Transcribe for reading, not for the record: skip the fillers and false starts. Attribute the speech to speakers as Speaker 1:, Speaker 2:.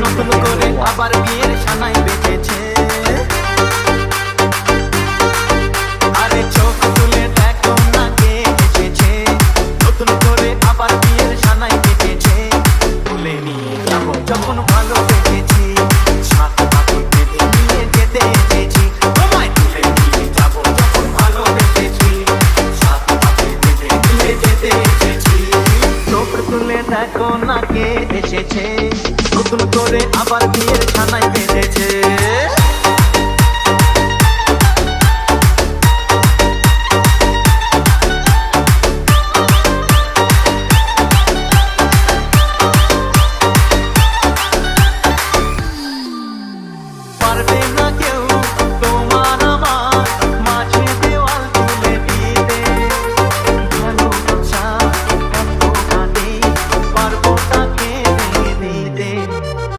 Speaker 1: নতুন করে আবার বিয়ের সানাই বেঁধেছে। আরে চোখ তুলে দেখো না কে এসেছে, নতুন করে আবার বিয়ের সানাই বেঁধেছে। তুলে নিয়ে যাবো যখন ভালোবেসেছি, সাত পাখি বেঁধে নিয়ে যেতে এসেছি। তোমায় তুলে নিয়ে যাবো যখন ভালোবেসেছি, সাত পাখি বেঁধে নিয়ে যেতে এসেছি। চোখ তুলে দেখো না কে এসেছে, নতুন করে আবার বিয়ের সানাই